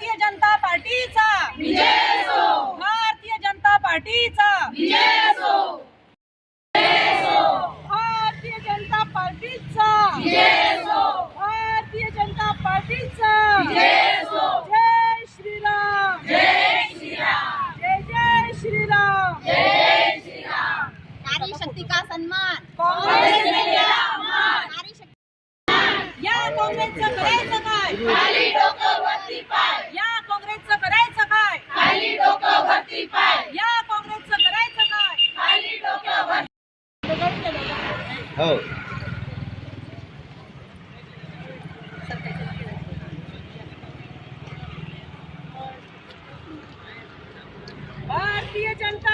भारतीय जनता पार्टीचा विजय असो, भारतीय जनता पार्टीचा विजय असो, भारतीय जनता पार्टीचा विजय असो, भारतीय जनता पार्टीचा विजय असो। जय श्रीराम, जय श्रीराम, जय जय श्रीराम, जय श्रीराम। नारी शक्ति का सम्मान, काँग्रेस ने केला अपमान। नारी शक्ति या काँग्रेसचं करायचं काय, खाली डोकं वरती पाय, या काँग्रेसचं करायचं काय, खाली डोकं वरती पाय, या काँग्रेसचं करायचं काय। खाली डोकं वरती हो भारतीय जनता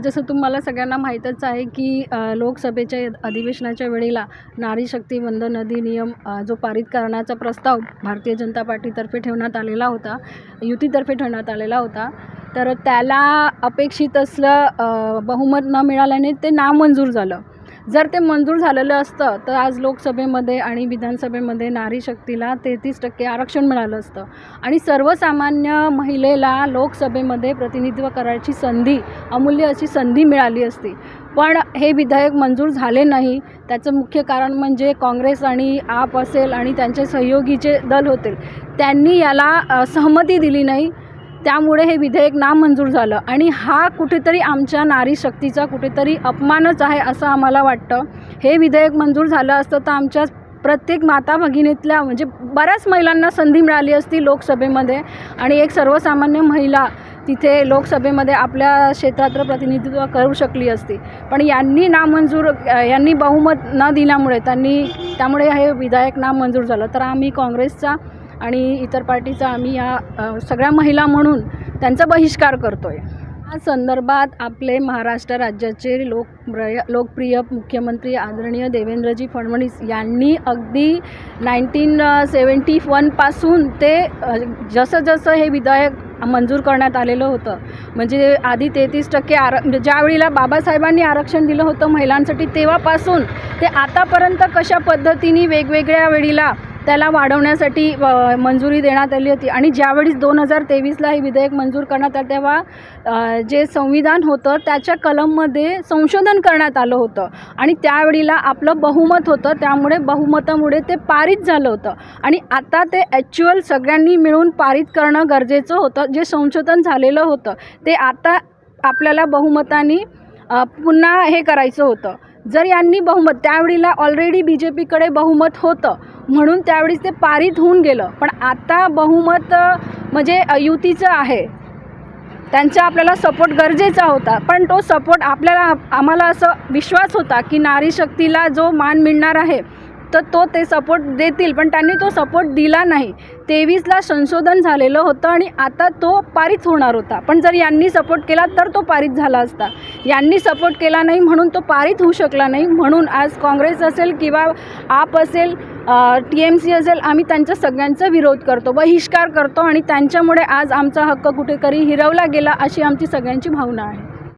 जसं तुम्हाला सगळ्यांना माहीतच आहे की लोकसभेच्या अधिवेशनाच्या वेळेला नारी शक्ती वंदन अधिनियम जो पारित करण्याचा प्रस्ताव भारतीय जनता पार्टीतर्फे ठेवण्यात आलेला होता, युतीतर्फे ठेवण्यात आलेला होता, तर त्याला अपेक्षित असलं बहुमत न मिळाल्याने ते नामंजूर झालं। जर ते मंजूर झालेलं असतं तर आज लोकसभेमध्ये आणि विधानसभेमध्ये नारी शक्तीला 33% आरक्षण मिळालं असतं आणि सर्वसामान्य महिलेला लोकसभेमध्ये प्रतिनिधित्व करायची संधी, अमूल्य अशी संधी मिळाली असती। पण हे विधेयक मंजूर झाले नाही। त्याचं मुख्य कारण म्हणजे काँग्रेस आणि आप असेल आणि त्यांचे सहयोगीचे दल होते, त्यांनी याला सहमती दिली नाही, त्यामुळे हे विधेयक नामंजूर झालं आणि हा कुठेतरी आमच्या नारी शक्तीचा कुठेतरी अपमानच आहे असं आम्हाला वाटतं। हे विधेयक मंजूर झालं असतं तर आमच्या प्रत्येक माता भगिनीतल्या म्हणजे बऱ्याच महिलांना संधी मिळाली असती लोकसभेमध्ये आणि एक सर्वसामान्य महिला तिथे लोकसभेमध्ये आपल्या क्षेत्राचं प्रतिनिधित्व करू शकली असती। पण यांनी बहुमत न दिल्यामुळे त्यामुळे हे विधेयक नामंजूर झालं। तर आम्ही काँग्रेसचा आणि इतर पार्टीचा आम्ही या सगळ्या महिला म्हणून त्यांचा बहिष्कार करतोय। या संदर्भात आपले महाराष्ट्र राज्याचे लोकप्रिय मुख्यमंत्री आदरणीय देवेंद्रजी फडणवीस यांनी अगदी 1971 पासून ते जसं हे विधेयक मंजूर करण्यात आलेलं होतं, म्हणजे आधी 33% ज्यावेळेला बाबासाहेबांनी आरक्षण दिलं होतं महिलांसाठी तेव्हापासून ते आतापर्यंत कशा पद्धतीने वेगवेगळ्या वेळेला त्याला वाढवण्यासाठी मंजुरी देण्यात आली होती आणि ज्यावेळी 2023ला हे विधेयक मंजूर करण्यात आलं तेव्हा जे संविधान होतं त्याच्या कलममध्ये संशोधन करण्यात आलं होतं आणि त्यावेळेला आपलं बहुमत होतं, त्यामुळे बहुमतामुळे ते पारित झालं होतं आणि आता ते ॲक्च्युअल सगळ्यांनी मिळून पारित करणं गरजेचं होतं। जे संशोधन झालेलं होतं ते आता आपल्याला बहुमताने पुन्हा हे करायचं होतं। जर यांनी बहुमत त्यावेळेला ऑलरेडी BJPकडे बहुमत होतं म्हणून त्यावेळी ते पारित होऊन गेलं, पण आता बहुमत म्हणजे युतीचं आहे, त्यांचा आपल्याला सपोर्ट गरजेचा होता। पण तो सपोर्ट आम्हाला असं विश्वास होता की नारी शक्तीला जो मान मिळणार आहे तर ते सपोर्ट देतील, पण त्यांनी तो सपोर्ट दिला नाही। 23ला संशोधन झालेलं होतं आणि आता तो पारित होणार होता, पण जर यांनी सपोर्ट केला तर तो पारित झाला असता। यांनी सपोर्ट केला नाही म्हणून तो पारित होऊ शकला नाही, म्हणून आज काँग्रेस असेल किंवा आप असेल TMC असेल आम्ही त्यांच्या सगळ्यांचा विरोध करतो, बहिष्कार करतो आणि त्यांच्यामुळे आज आमचा हक्क कुठेतरी हिरावला गेला अशी आमची सगळ्यांची भावना आहे।